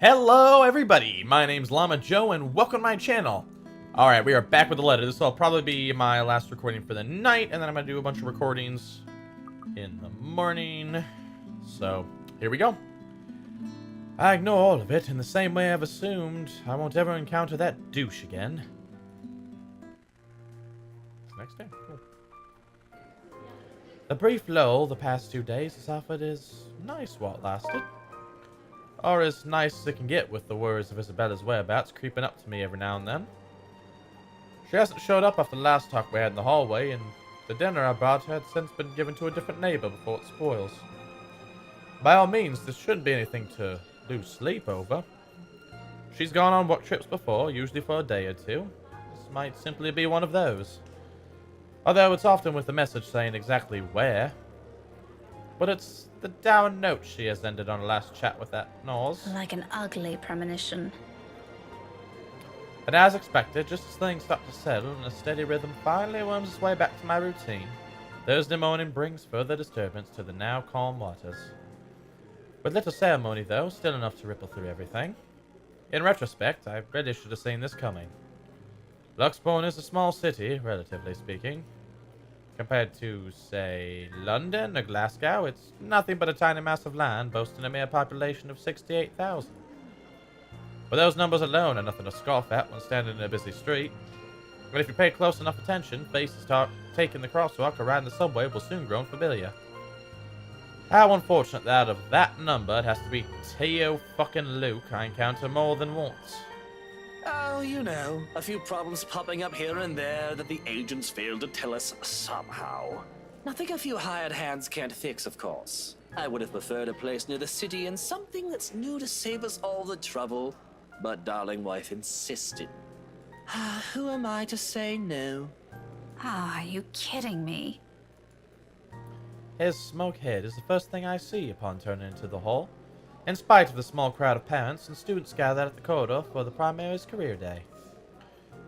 Hello everybody, my name's Llama Joe and welcome to my channel. Alright, we are back with the letter. This will probably be my last recording for the night, and then I'm going to do a bunch of recordings in the morning. So, here we go. I ignore all of it in the same way I've assumed I won't ever encounter that douche again. Next day. Cool. The brief lull the past 2 days has offered is nice while it lasted. Or as nice as it can get with the worries of Isabella's whereabouts creeping up to me every now and then. She hasn't showed up after the last talk we had in the hallway, and the dinner I brought her had since been given to a different neighbor before it spoils. By all means, this shouldn't be anything to lose sleep over. She's gone on work trips before, usually for a day or two. This might simply be one of those. Although it's often with the message saying exactly where. But it's the down note she has ended on her last chat with that Nose. Like an ugly premonition. And as expected, just as things start to settle and a steady rhythm finally worms its way back to my routine, Thursday morning brings further disturbance to the now calm waters. With little ceremony though, still enough to ripple through everything. In retrospect, I really should have seen this coming. Luxbourne is a small city, relatively speaking. Compared to, say, London or Glasgow, it's nothing but a tiny mass of land boasting a mere population of 68,000. But those numbers alone are nothing to scoff at when standing in a busy street. But if you pay close enough attention, faces taking the crosswalk or riding the subway will soon grow familiar. How unfortunate that out of that number it has to be Teo fucking Luke I encounter more than once. Oh, you know, a few problems popping up here and there that the agents failed to tell us somehow. Nothing a few hired hands can't fix, of course. I would have preferred a place near the city and something that's new to save us all the trouble, but darling wife insisted. Who am I to say no? Are you kidding me? His smoke head is the first thing I see upon turning into the hall, in spite of the small crowd of parents and students gathered at the corridor for the primary's career day.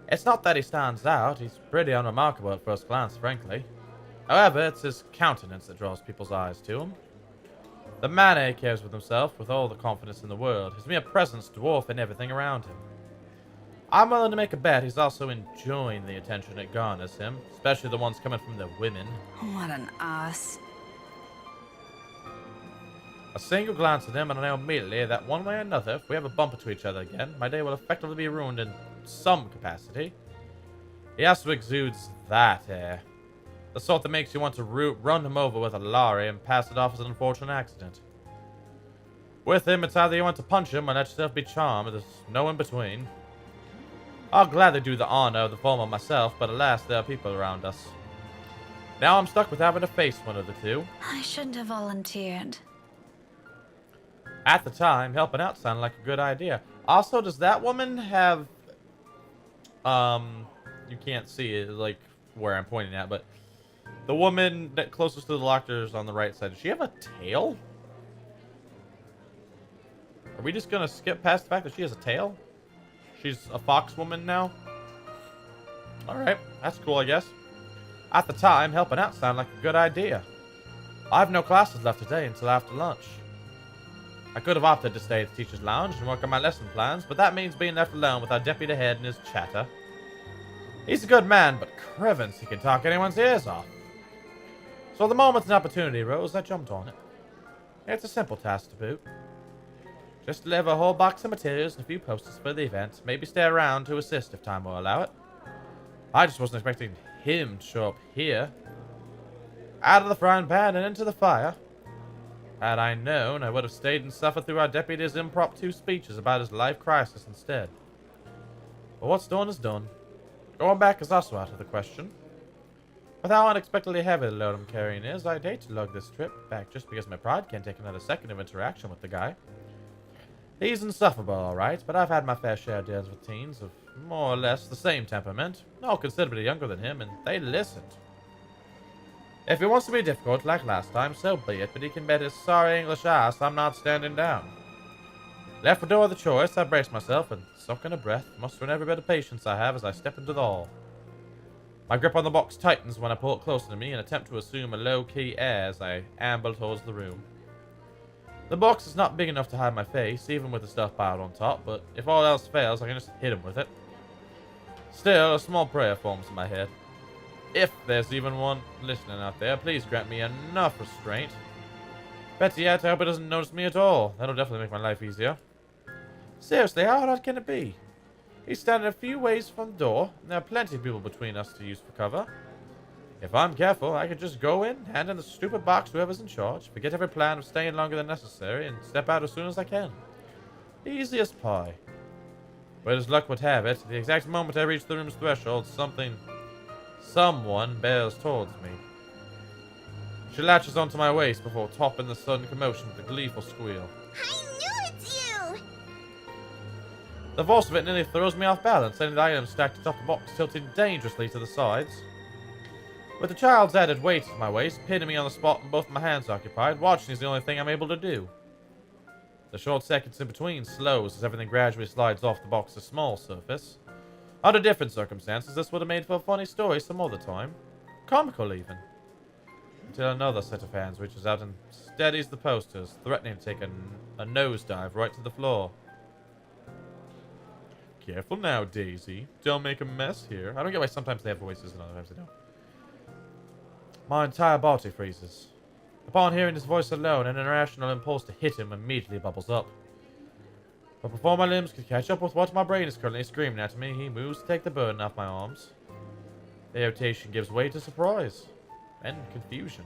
It's not that he stands out, he's pretty unremarkable at first glance, frankly. However, it's his countenance that draws people's eyes to him. The manner he carries with himself, with all the confidence in the world, his mere presence dwarfing everything around him. I'm willing to make a bet he's also enjoying the attention it garners him, especially the ones coming from the women. What an ass. A single glance at him and I know immediately that one way or another, if we ever bump into each other again, my day will effectively be ruined in some capacity. He also exudes that air. The sort that makes you want to run him over with a lorry and pass it off as an unfortunate accident. With him, it's either you want to punch him or let yourself be charmed. There's no in between. I'll gladly do the honor of the former myself, but alas, there are people around us. Now I'm stuck with having to face one of the two. I shouldn't have volunteered. At the time, helping out sounded like a good idea. Also, does that woman have... You can't see it, like, where I'm pointing at, but... The woman that closest to the lockers on the right side, does she have a tail? Are we just gonna skip past the fact that she has a tail? She's a fox woman now? Alright, that's cool, I guess. At the time, helping out sounded like a good idea. I have no classes left today until after lunch. I could have opted to stay at the teacher's lounge and work on my lesson plans, but that means being left alone with our deputy head and his chatter. He's a good man, but crevens, he can talk anyone's ears off. So the moment an opportunity arose, I jumped on it. It's a simple task to boot. Just deliver a whole box of materials and a few posters for the event, maybe stay around to assist if time will allow it. I just wasn't expecting him to show up here. Out of the frying pan and into the fire. Had I known, I would have stayed and suffered through our deputy's impromptu speeches about his life crisis instead. But what's done is done. Going back is also out of the question. With how unexpectedly heavy the load I'm carrying is, I'd hate to lug this trip back just because my pride can't take another second of interaction with the guy. He's insufferable, alright, but I've had my fair share of dealings with teens of more or less the same temperament, all considerably younger than him, and they listened. If he wants to be difficult like last time, so be it, but he can bet his sorry English ass I'm not standing down. Left for door of the choice, I braced myself and, sucking a breath, mustering every bit of patience I have as I step into the hall. My grip on the box tightens when I pull it closer to me and attempt to assume a low-key air as I amble towards the room. The box is not big enough to hide my face, even with the stuff piled on top, but if all else fails, I can just hit him with it. Still, a small prayer forms in my head. If there's even one listening out there, please grant me enough restraint. Better yet, I hope it doesn't notice me at all. That'll definitely make my life easier. Seriously, how hard can it be? He's standing a few ways from the door, and there are plenty of people between us to use for cover. If I'm careful, I could just go in, hand in the stupid box to whoever's in charge, forget every plan of staying longer than necessary, and step out as soon as I can. Easy as pie. But as luck would have it, the exact moment I reach the room's threshold, someone bears towards me. She latches onto my waist before topping the sudden commotion with a gleeful squeal. I knew it's you! The force of it nearly throws me off balance, sending the items stacked atop the box tilting dangerously to the sides. With the child's added weight to my waist, pinning me on the spot and both my hands occupied, watching is the only thing I'm able to do. The short seconds in between slows as everything gradually slides off the box's small surface. Under different circumstances, this would have made for a funny story some other time. Comical, even. Until another set of hands reaches out and steadies the posters, threatening to take a nosedive right to the floor. Careful now, Daisy. Don't make a mess here. I don't get why sometimes they have voices and other times they don't. My entire body freezes. Upon hearing his voice alone, an irrational impulse to hit him immediately bubbles up. But before my limbs can catch up with what my brain is currently screaming at me, he moves to take the burden off my arms. The irritation gives way to surprise and confusion.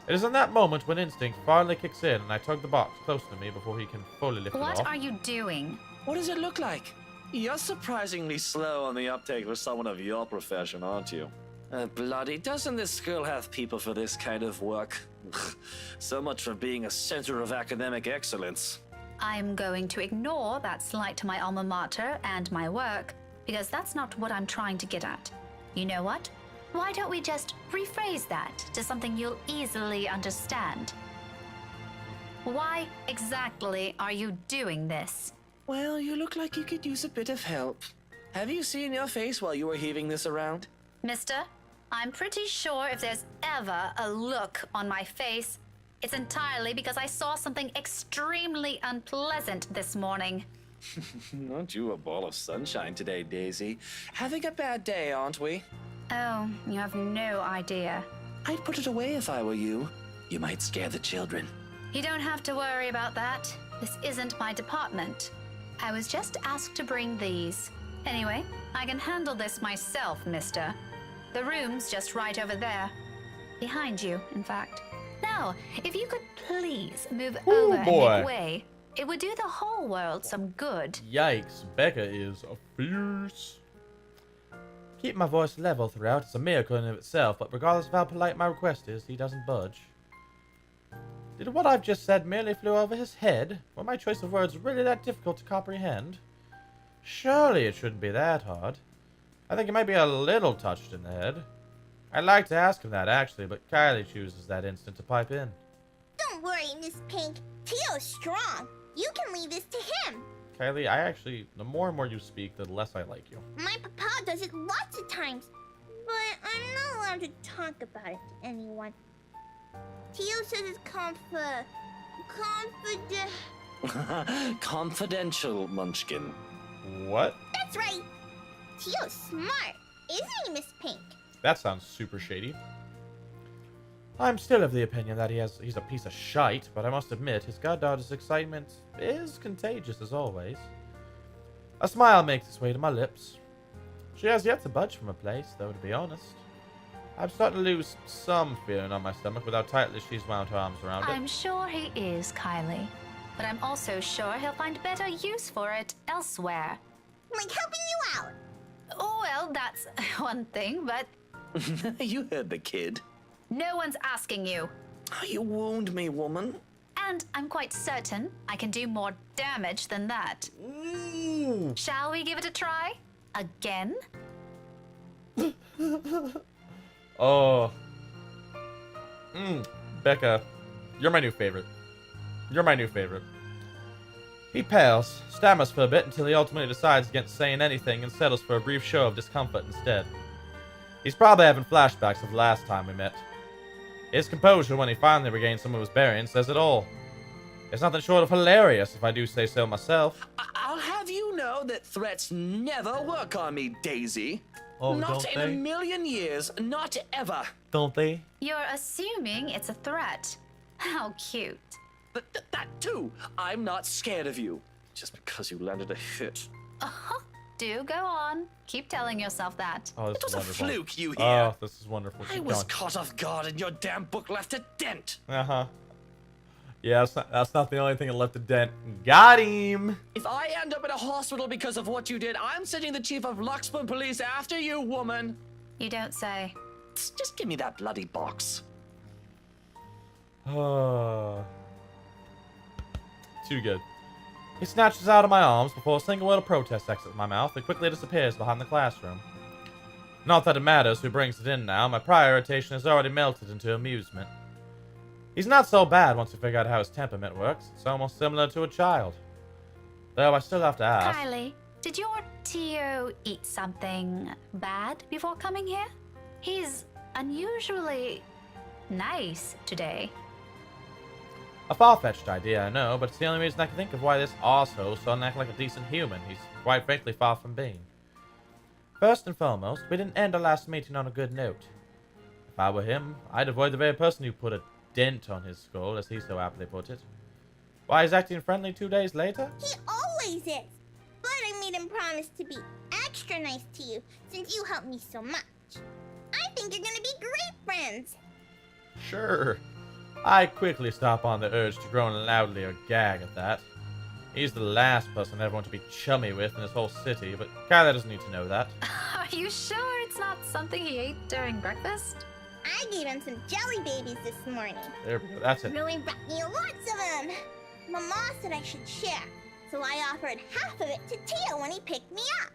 It is in that moment when instinct finally kicks in and I tug the box close to me before he can fully lift it off. What are you doing? What does it look like? You're surprisingly slow on the uptake for someone of your profession, aren't you? Bloody, doesn't this school have people for this kind of work? So much for being a center of academic excellence. I'm going to ignore that slight to my alma mater and my work, because that's not what I'm trying to get at. You know what? Why don't we just rephrase that to something you'll easily understand? Why exactly are you doing this? Well, you look like you could use a bit of help. Have you seen your face while you were heaving this around? Mister, I'm pretty sure if there's ever a look on my face, it's entirely because I saw something extremely unpleasant this morning. Aren't you a ball of sunshine today, Daisy? Having a bad day, aren't we? Oh, you have no idea. I'd put it away if I were you. You might scare the children. You don't have to worry about that. This isn't my department. I was just asked to bring these. Anyway, I can handle this myself, mister. The room's just right over there. Behind you, in fact. Now, if you could please move over and make way, it would do the whole world some good. Yikes, Becca is a fierce. Keep my voice level throughout. It's a miracle in of itself, but regardless of how polite my request is, he doesn't budge. Did what I've just said merely flew over his head? Were my choice of words really that difficult to comprehend? Surely it shouldn't be that hard. I think he might be a little touched in the head. I'd like to ask him that, actually, but Kylie chooses that instant to pipe in. Don't worry, Miss Pink. Teo's strong. You can leave this to him. Kylie, the more and more you speak, the less I like you. My papa does it lots of times, but I'm not allowed to talk about it to anyone. Teo says it's Confidential, Munchkin. What? That's right. Teo's smart, isn't he, Miss Pink? That sounds super shady. I'm still of the opinion that he's a piece of shite, but I must admit his goddaughter's excitement is contagious as always. A smile makes its way to my lips. She has yet to budge from her place, though, to be honest. I'm starting to lose some feeling on my stomach with how tightly she's wound her arms around it. I'm sure he is, Kylie. But I'm also sure he'll find better use for it elsewhere. Like helping you out. Oh, well, that's one thing, but You heard the kid. no one's asking you. Oh, you wound me, woman. And I'm quite certain I can do more damage than that. Ooh. Shall we give it a try? Again? Oh. Becca, you're my new favorite. You're my new favorite. He pales, stammers for a bit until he ultimately decides against saying anything and settles for a brief show of discomfort instead. He's probably having flashbacks of the last time we met. His composure when he finally regains some of his bearings says it all. It's nothing short of hilarious, if I do say so myself. I'll have you know that threats never work on me, Daisy. Oh, Not don't in a they? million years, not ever. Don't they? You're assuming it's a threat. How cute. That too. I'm not scared of you. Just because you landed a hit. Do go on. Keep telling yourself that. Oh, this It was is a wonderful. fluke, you hear? Oh, this is wonderful. I Keep was going. caught off guard and your damn book left a dent. Uh-huh. Yeah, that's not the only thing that left a dent. Got him! If I end up in a hospital because of what you did, I'm sending the chief of Luxburg police after you, woman. You don't say. Just give me that bloody box. Oh. Too good. He snatches out of my arms before a single word of protest exits my mouth and quickly disappears behind the classroom. Not that it matters who brings it in now, my prior irritation has already melted into amusement. He's not so bad once you figure out how his temperament works. It's almost similar to a child. Though I still have to ask. Kylie, did your Tio eat something bad before coming here? He's unusually nice today. A far-fetched idea, I know, but it's the only reason I can think of why this arsehole suddenly act like a decent human he's quite frankly far from being. First and foremost, we didn't end our last meeting on a good note. If I were him, I'd avoid the very person who put a dent on his skull, as he so aptly put it. Why, he's acting friendly 2 days later? He always is. But I made him promise to be extra nice to you since you helped me so much. I think you're gonna be great friends. Sure. I quickly stop on the urge to groan loudly or gag at that. He's the last person I'd want to be chummy with in this whole city, but Kylie doesn't need to know that. Are you sure it's not something he ate during breakfast? I gave him some jelly babies this morning. There we go, that's it. Really brought me lots of them. Mama said I should share, so I offered half of it to Tio when he picked me up.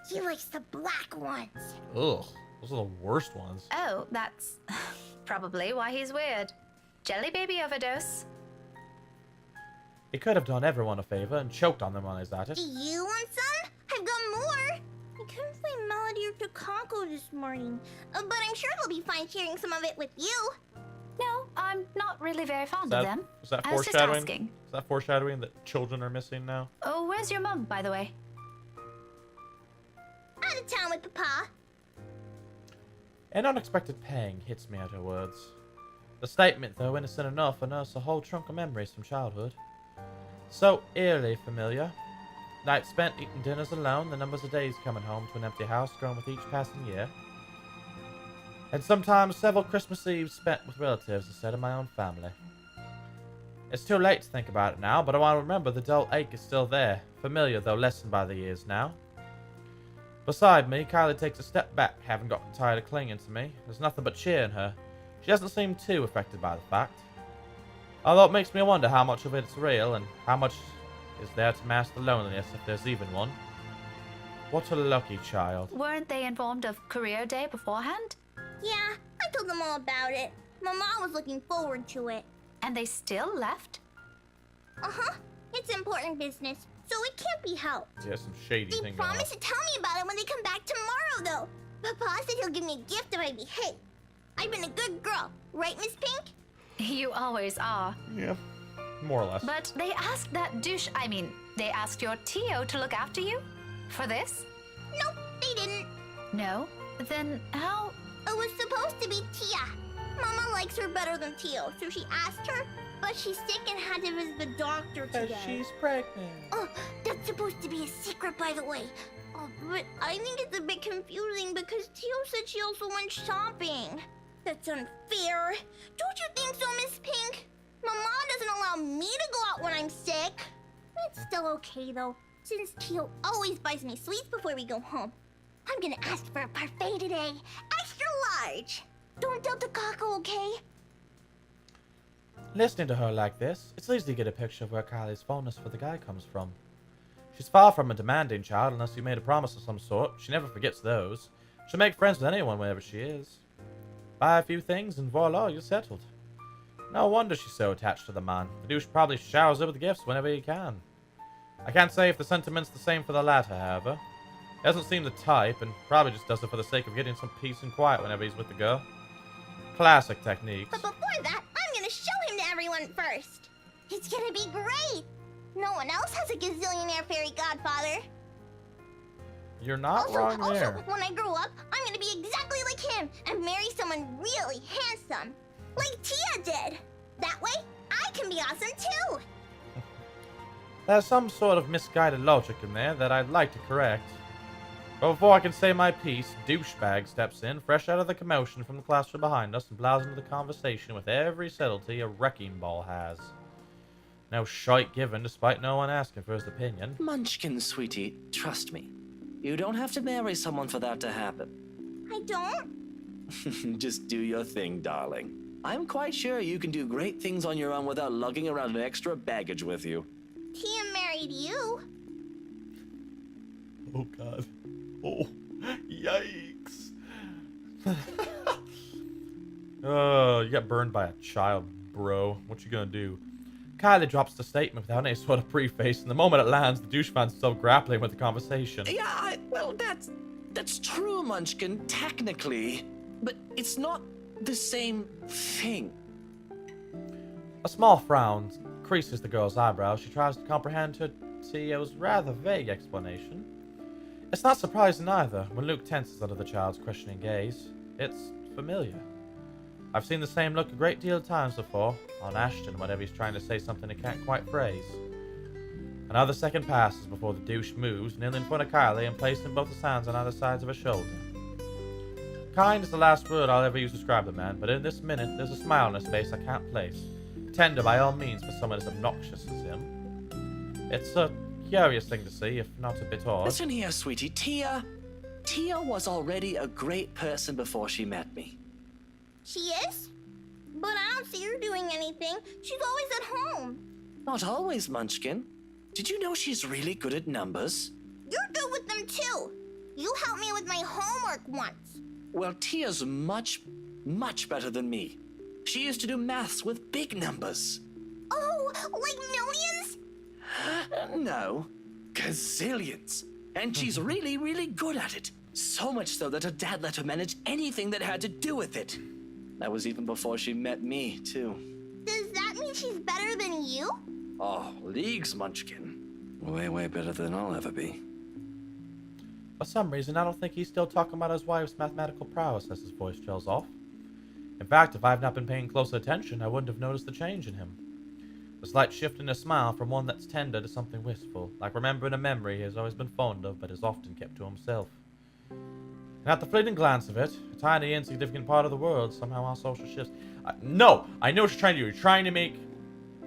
He likes the black ones. Ugh, those are the worst ones. Oh, that's probably why he's weird. Jelly baby overdose. He could have done everyone a favor and choked on them while he's at it. Do you want some? I've got more. I couldn't find Melody or Takako this morning, but I'm sure they'll be fine sharing some of it with you. No, I'm not really very fond of them. Is that I was just foreshadowing? asking. Is that foreshadowing that children are missing now? Oh, where's your mum, by the way? Out of town with Papa. An unexpected pang hits me at her words. The statement, though innocent enough, unearths a whole trunk of memories from childhood. So eerily familiar. Nights spent eating dinners alone, the numbers of days coming home to an empty house growing with each passing year. And sometimes several Christmas Eves spent with relatives instead of my own family. It's too late to think about it now, but I want to remember the dull ache is still there, familiar though lessened by the years now. Beside me, Kylie takes a step back, having gotten tired of clinging to me. There's nothing but cheer in her. She doesn't seem too affected by the fact. Although it makes me wonder how much of it's real and how much is there to mask the loneliness if there's even one. What a lucky child. Weren't they informed of career day beforehand? Yeah, I told them all about it. Mama was looking forward to it. And they still left? Uh-huh. It's important business, so it can't be helped. Yeah, some shady They thing going on. promised to tell me about it when they come back tomorrow, though. Papa said he'll give me a gift if I behave. I've been a good girl, right, Miss Pink? You always are. Yeah, more or less. But they asked they asked your Tio to look after you? For this? Nope, they didn't. No? Then how? It was supposed to be Tia. Mama likes her better than Tio, so she asked her, but she's sick and had to visit the doctor today. She's pregnant. Oh, that's supposed to be a secret, by the way. Oh, but I think it's a bit confusing because Tio said she also went shopping. That's unfair. Don't you think so, Miss Pink? Mama doesn't allow me to go out when I'm sick. It's still okay, though, since Tio always buys me sweets before we go home. I'm gonna ask for a parfait today. Extra large. Don't tell Takako, okay? Listening to her like this, it's easy to get a picture of where Kylie's fondness for the guy comes from. She's far from a demanding child unless you made a promise of some sort. She never forgets those. She'll make friends with anyone wherever she is. Buy a few things and voila, you're settled. No wonder she's so attached to the man. The douche probably showers her with gifts whenever he can. I can't say if the sentiment's the same for the latter, however. He doesn't seem the type, and probably just does it for the sake of getting some peace and quiet whenever he's with the girl. Classic techniques. But before that, I'm gonna show him to everyone first. It's gonna be great! No one else has a gazillionaire fairy godfather. You're not wrong there. Also, when I grow up, I'm gonna be exactly like him and marry someone really handsome. Like Tia did. That way, I can be awesome too. There's some sort of misguided logic in there that I'd like to correct. But before I can say my piece, douchebag steps in, fresh out of the commotion from the classroom behind us, and plows into the conversation with every subtlety a wrecking ball has. No shite given, despite no one asking for his opinion. Munchkin, sweetie, trust me. You don't have to marry someone for that to happen. I don't? Just do your thing, darling. I'm quite sure you can do great things on your own without lugging around an extra baggage with you. Tia married you. Oh god. Oh, yikes. Oh, you got burned by a child, bro. What you gonna do? Kylie drops the statement without any sort of preface, and the moment it lands, the douche fan's still grappling with the conversation. Yeah, well, that's true, Munchkin, technically. But it's not the same thing. A small frown creases the girl's eyebrows. She tries to comprehend Tia's rather vague explanation. It's not surprising either, when Luke tenses under the child's questioning gaze. It's familiar. I've seen the same look a great deal of times before, on Ashton whenever he's trying to say something he can't quite phrase. Another second passes before the douche moves, kneeling in front of Kylie and placing both his hands on either sides of her shoulder. Kind is the last word I'll ever use to describe the man, but in this minute there's a smile on his face I can't place. Tender by all means for someone as obnoxious as him. It's a curious thing to see, if not a bit odd. Listen here, sweetie. Tia was already a great person before she met me. She is? But I don't see her doing anything. She's always at home. Not always, Munchkin. Did you know she's really good at numbers? You're good with them too. You helped me with my homework once. Well, Tia's much, much better than me. She used to do maths with big numbers. Oh, like millions? No, gazillions. And she's really, really good at it. So much so that her dad let her manage anything that had to do with it. That was even before she met me, too. Does that mean she's better than you? Oh, leagues, Munchkin. Way, way better than I'll ever be. For some reason, I don't think he's still talking about his wife's mathematical prowess as his voice trails off. In fact, if I've not been paying close attention, I wouldn't have noticed the change in him. A slight shift in his smile from one that's tender to something wistful, like remembering a memory he has always been fond of but has often kept to himself. And at the fleeting glance of it, a tiny, insignificant part of the world, somehow our social shifts. No! I know what you're trying to do.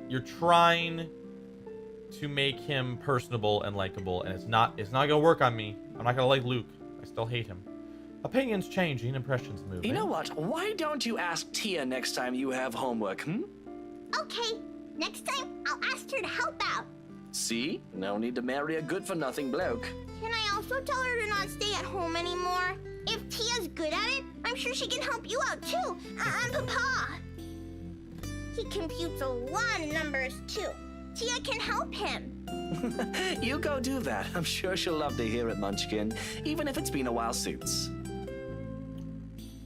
You're trying to make him personable and likable, and it's not gonna work on me. I'm not gonna like Luke. I still hate him. Opinions changing, impressions moving. You know what? Why don't you ask Tia next time you have homework, Okay, next time I'll ask her to help out. See? No need to marry a good-for-nothing bloke. Can I also tell her to not stay at home anymore? If Tia's good at it, I'm sure she can help you out too. And Papa. He computes a lot of numbers too. Tia can help him. You go do that. I'm sure she'll love to hear it, Munchkin, even if it's been a while since.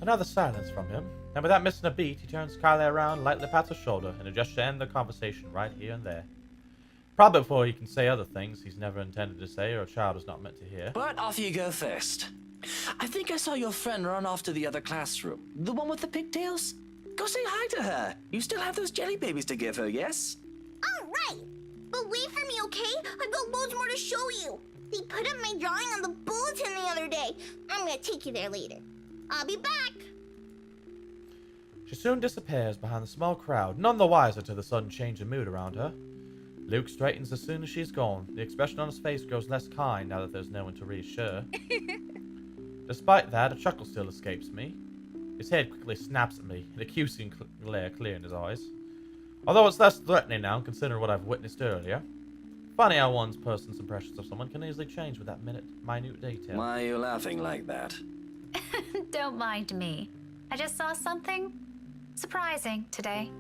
Another silence from him, and without missing a beat, he turns Kylie around, lightly pats her shoulder, in a gesture to end the conversation right here and there. Probably before he can say other things he's never intended to say or a child is not meant to hear. But off you go first. I think I saw your friend run off to the other classroom. The one with the pigtails? Go say hi to her. You still have those jelly babies to give her, yes? All right. But wait for me, okay? I've got loads more to show you. They put up my drawing on the bulletin the other day. I'm gonna take you there later. I'll be back. She soon disappears behind the small crowd, none the wiser to the sudden change in mood around her. Luke straightens as soon as she's gone. The expression on his face grows less kind now that there's no one to reassure. Despite that, a chuckle still escapes me. His head quickly snaps at me, an accusing glare clear in his eyes. Although it's less threatening now, considering what I've witnessed earlier. Funny how one's person's impressions of someone can easily change with that minute detail. Why are you laughing like that? Don't mind me. I just saw something surprising today.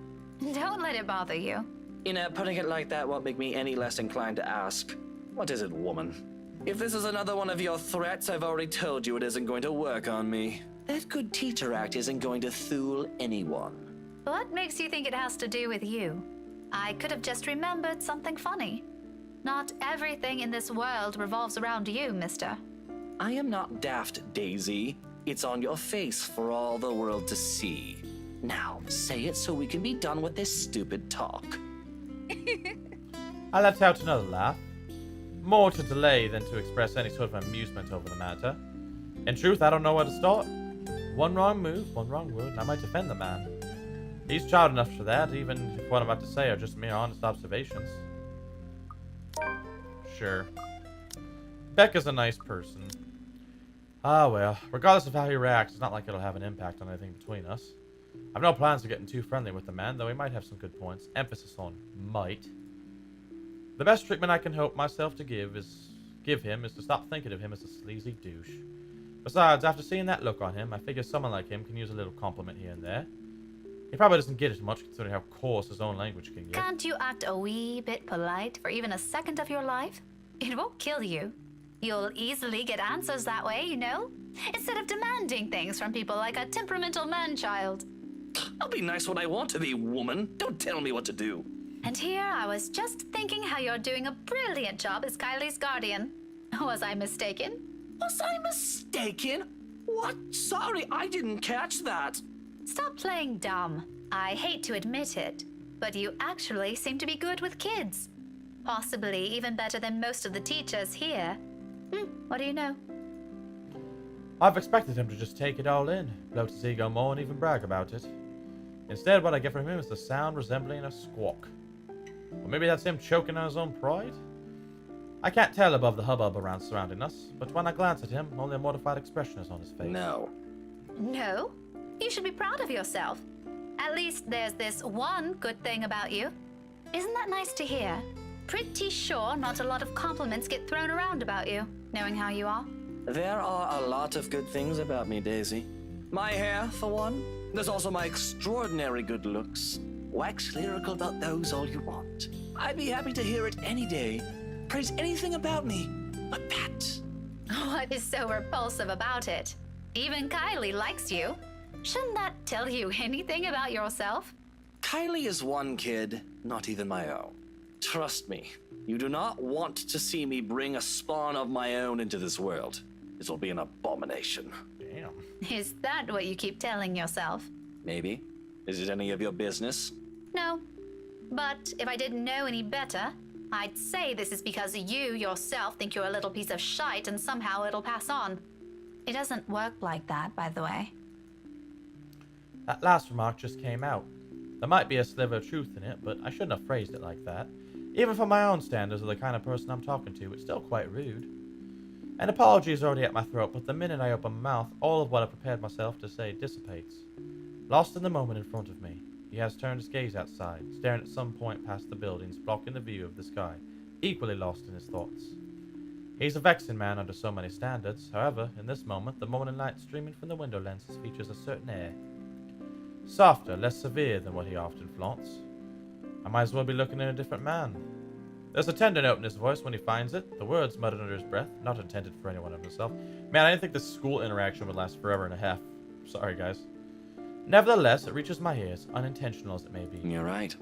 Don't let it bother you. You know, putting it like that won't make me any less inclined to ask. What is it, woman? If this is another one of your threats, I've already told you it isn't going to work on me. That good teacher act isn't going to fool anyone. What makes you think it has to do with you? I could have just remembered something funny. Not everything in this world revolves around you, mister. I am not daft, Daisy. It's on your face for all the world to see. Now, say it so we can be done with this stupid talk. I let out another laugh. More to delay than to express any sort of amusement over the matter. In truth, I don't know where to start. One wrong move, one wrong word, and I might offend the man. He's child enough for that, even if what I'm about to say are just mere honest observations. Sure. Becca's a nice person. Ah well, regardless of how he reacts, it's not like it'll have an impact on anything between us. I've no plans of getting too friendly with the man, though he might have some good points. Emphasis on might. The best treatment I can hope myself to give him is to stop thinking of him as a sleazy douche. Besides, after seeing that look on him, I figure someone like him can use a little compliment here and there. He probably doesn't get it much, considering how coarse his own language can get. Can't you act a wee bit polite for even a second of your life? It won't kill you. You'll easily get answers that way, you know? Instead of demanding things from people like a temperamental man-child. I'll be nice when I want to be, woman. Don't tell me what to do. And here I was just thinking how you're doing a brilliant job as Kylie's guardian. Was I mistaken? Was I mistaken? What? Sorry, I didn't catch that. Stop playing dumb. I hate to admit it, but you actually seem to be good with kids. Possibly even better than most of the teachers here. What do you know? I've expected him to just take it all in, bloat his ego more and even brag about it. Instead, what I get from him is the sound resembling a squawk. Or maybe that's him choking on his own pride? I can't tell above the hubbub around surrounding us, but when I glance at him, only a mortified expression is on his face. No. No? You should be proud of yourself. At least there's this one good thing about you. Isn't that nice to hear? Pretty sure not a lot of compliments get thrown around about you, knowing how you are. There are a lot of good things about me, Daisy. My hair, for one. There's also my extraordinary good looks. Wax lyrical about those all you want. I'd be happy to hear it any day. Praise anything about me but that. What is so repulsive about it? Even Kylie likes you. Shouldn't that tell you anything about yourself? Kylie is one kid, not even my own. Trust me, you do not want to see me bring a spawn of my own into this world. This will be an abomination. Damn. Is that what you keep telling yourself? Maybe. Is it any of your business? No. But if I didn't know any better, I'd say this is because you yourself think you're a little piece of shite and somehow it'll pass on. It doesn't work like that, by the way. That last remark just came out. There might be a sliver of truth in it, but I shouldn't have phrased it like that. Even for my own standards of the kind of person I'm talking to, it's still quite rude. An apology is already at my throat, but the minute I open my mouth, all of what I prepared myself to say dissipates. Lost in the moment in front of me, he has turned his gaze outside, staring at some point past the buildings, blocking the view of the sky, equally lost in his thoughts. He's a vexing man under so many standards. However, in this moment, the morning light streaming from the window lenses features a certain air. Softer, less severe than what he often flaunts. I might as well be looking at a different man. There's a tender note in his voice when he finds it, the words muttered under his breath, not intended for anyone of himself. Man, I didn't think this school interaction would last forever and a half. Sorry, guys. Nevertheless, it reaches my ears, unintentional as it may be. You're right.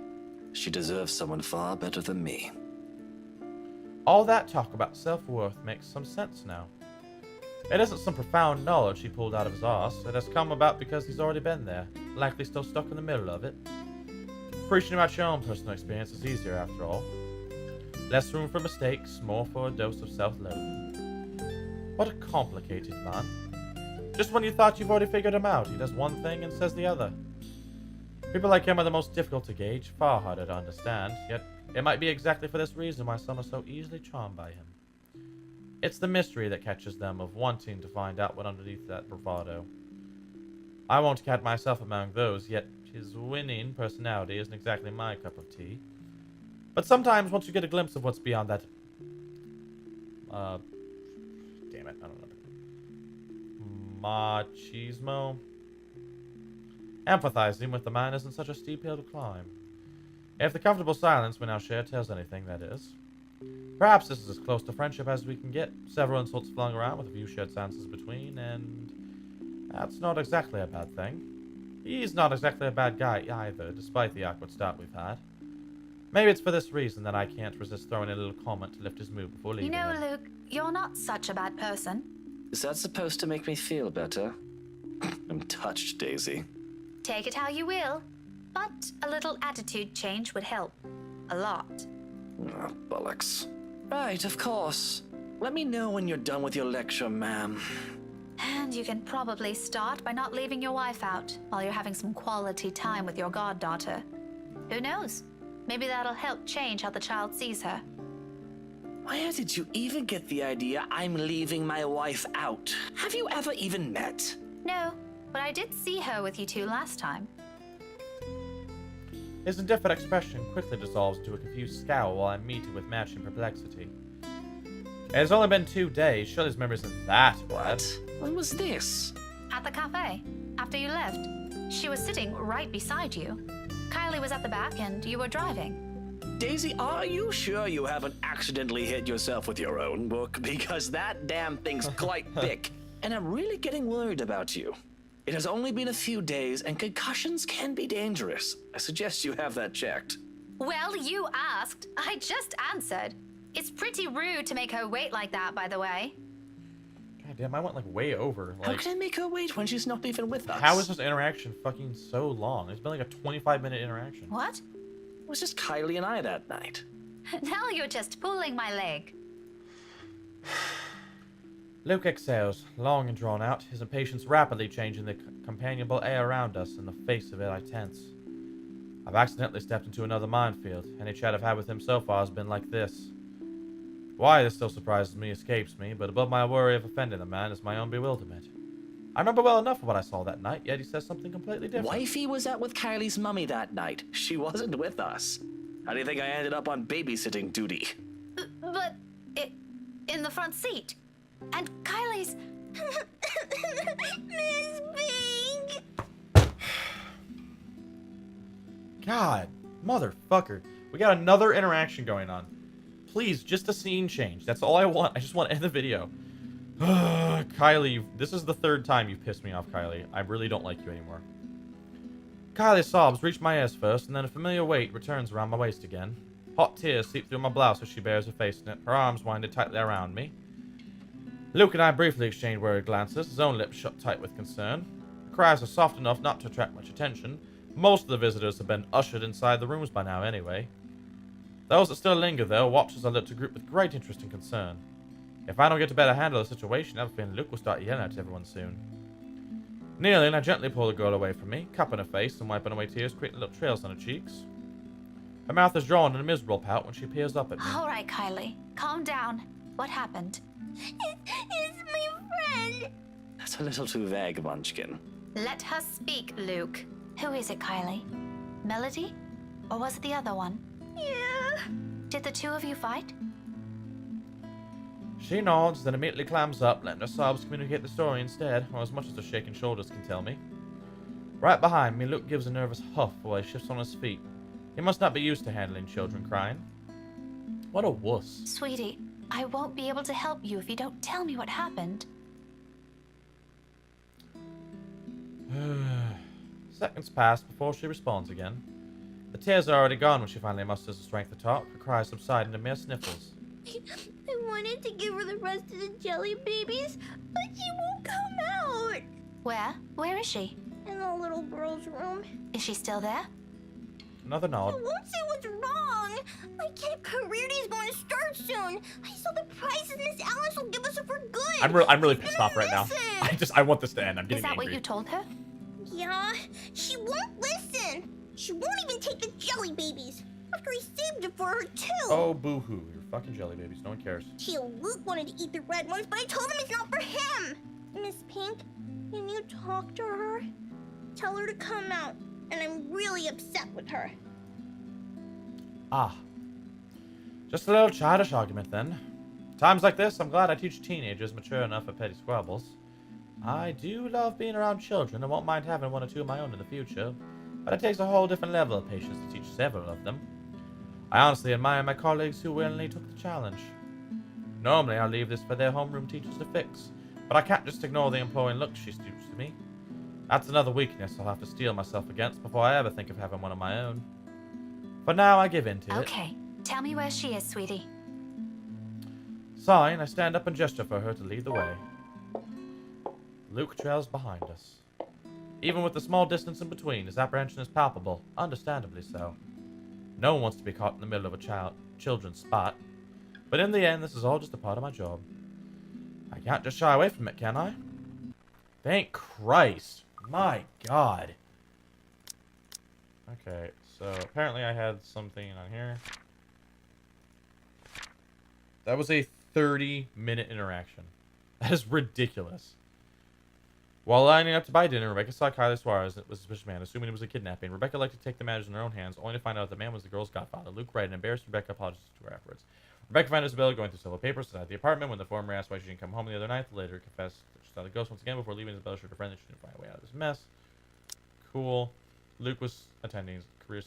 She deserves someone far better than me. All that talk about self-worth makes some sense now. It isn't some profound knowledge he pulled out of his arse. It has come about because he's already been there, likely still stuck in the middle of it. Preaching about your own personal experience is easier after all. Less room for mistakes, more for a dose of self-loathing. What a complicated man. Just when you thought you've already figured him out, he does one thing and says the other. People like him are the most difficult to gauge, far harder to understand, yet it might be exactly for this reason why some are so easily charmed by him. It's the mystery that catches them of wanting to find out what underneath that bravado. I won't count myself among those, yet his winning personality isn't exactly my cup of tea. But sometimes once you get a glimpse of what's beyond that... damn it, I don't know. Machismo? Empathizing with the man isn't such a steep hill to climb. If the comfortable silence we now share tells anything, that is. Perhaps this is as close to friendship as we can get. Several insults flung around with a few shared silences between, and that's not exactly a bad thing. He's not exactly a bad guy either, despite the awkward start we've had. Maybe it's for this reason that I can't resist throwing a little comment to lift his mood before leaving You know, him. Luke, you're not such a bad person. Is that supposed to make me feel better? I'm touched, Daisy. Take it how you will, but a little attitude change would help. A lot. Oh, bollocks. Right, of course. Let me know when you're done with your lecture, ma'am. And you can probably start by not leaving your wife out while you're having some quality time with your goddaughter. Who knows? Maybe that'll help change how the child sees her. Where did you even get the idea I'm leaving my wife out? Have you ever even met? No, but I did see her with you two last time. His indifferent expression quickly dissolves into a confused scowl while I'm meeting with matching perplexity. It has only been 2 days. Surely his memory isn't that bad. When was this? At the cafe, after you left. She was sitting right beside you. Kylie was at the back and you were driving. Daisy, are you sure you haven't accidentally hit yourself with your own book? Because that damn thing's quite thick, and I'm really getting worried about you. It has only been a few days, and concussions can be dangerous. I suggest you have that checked. Well, you asked. I just answered. It's pretty rude to make her wait like that, by the way. God damn, I went like way over. How Like, can I make her wait when she's not even with us? how is this interaction fucking so long? It's been like a 25-minute interaction. What? It was just Kylie and I that night. Now you're just pulling my leg. Luke exhales, long and drawn out, his impatience rapidly changing the companionable air around us. In the face of it, I tense. I've accidentally stepped into another minefield. Any chat I've had with him so far has been like this. Why this still surprises me escapes me, but above my worry of offending the man is my own bewilderment. I remember well enough of what I saw that night, yet he says something completely different. Wifey was out with Kylie's mummy that night. She wasn't with us. How do you think I ended up on babysitting duty? But in the front seat. And Kylie's... Miss Pink! God, motherfucker. We got another interaction going on. Please, just a scene change. That's all I want. I just want to end the video. Kylie, this is the 3rd time you've pissed me off, Kylie. I really don't like you anymore. Kylie's sobs reach my ears first, and then a familiar weight returns around my waist again. Hot tears seep through my blouse as she bears her face in it, her arms winded tightly around me. Luke and I briefly exchange worried glances, his own lips shut tight with concern. The cries are soft enough not to attract much attention. Most of the visitors have been ushered inside the rooms by now anyway. Those that still linger, though, watch as I look to group with great interest and concern. If I don't get a better handle of the situation, I have a feeling Luke will start yelling at everyone soon. Kneeling, I gently pull the girl away from me, cupping her face and wiping away tears, creating little trails on her cheeks. Her mouth is drawn in a miserable pout when she peers up at me. All right, Kylie. Calm down. What happened? It's my friend! That's a little too vague, Munchkin. Let her speak, Luke. Who is it, Kylie? Melody? Or was it the other one? Yeah. Did the two of you fight? She nods, then immediately clams up, letting her sobs communicate the story instead, or as much as her shaking shoulders can tell me. Right behind me, Luke gives a nervous huff while he shifts on his feet. He must not be used to handling children crying. What a wuss. Sweetie, I won't be able to help you if you don't tell me what happened. Seconds pass before she responds again. The tears are already gone when she finally musters the strength to talk, her cries subside into mere sniffles. I wanted to give her the rest of the jelly babies, but she won't come out. Where? Where is she? In the little girl's room. Is she still there? Another I nod. won't say what's wrong. My kid career day is going to start soon. I saw the prizes Miss Alice will give us if we're good. I'm really She's pissed gonna off right now. miss it. I want this to end. I'm Is getting that angry. what you told her? Yeah, she won't listen. She won't even take the jelly babies. After I saved it for her too. Oh, boo-hoo. You're fucking jelly babies. No one cares. Tio Luke wanted to eat the red ones, but I told him it's not for him. Miss Pink, can you talk to her? Tell her to come out, and I'm really upset with her. Ah. Just a little childish argument, then. Times like this, I'm glad I teach teenagers mature enough for petty squabbles. I do love being around children and won't mind having one or two of my own in the future, but it takes a whole different level of patience to teach several of them. I honestly admire my colleagues who willingly took the challenge. Normally, I'll leave this for their homeroom teachers to fix, but I can't just ignore the imploring looks she stoops to me. That's another weakness I'll have to steel myself against before I ever think of having one of my own. For now, I give in to it. Okay, tell me where she is, sweetie. Sighing, I stand up and gesture for her to lead the way. Luke trails behind us. Even with the small distance in between, his apprehension is palpable, understandably so. No one wants to be caught in the middle of a children's spot. But in the end, this is all just a part of my job. I can't just shy away from it, can I? Thank Christ. My God. Okay, so apparently I had something on here. That was a 30-minute interaction. That is ridiculous. While lining up to buy dinner, Rebecca saw Kylie Suarez was a suspicious man, assuming it was a kidnapping. Rebecca liked to take the matters in her own hands, only to find out the man was the girl's godfather. Luke Wright, and embarrassed Rebecca apologized to her afterwards. Rebecca found Isabella going through several papers inside the apartment. When the former asked why she didn't come home the other night, the later confessed that she saw the ghost once again. Before leaving, Isabella assured her friend that she didn't find a way out of this mess. Cool. Luke was attending career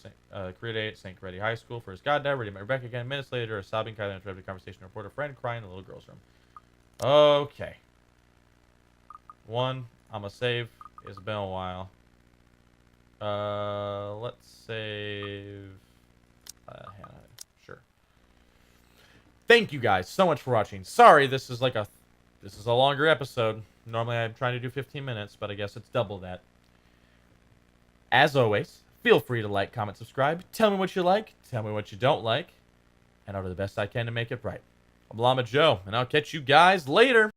day at St. Coretti High School for his goddad. Ready met Rebecca again. Minutes later, a sobbing Kylie interrupted the conversation to report a friend crying in the little girl's room. Okay. I'm gonna save. It's been a while. Let's save. Hannah. Sure. Thank you guys so much for watching. Sorry, this is a longer episode. Normally I'm trying to do 15 minutes, but I guess it's double that. As always, feel free to like, comment, subscribe. Tell me what you like. Tell me what you don't like. And I'll do the best I can to make it right. I'm Llama Joe, and I'll catch you guys later.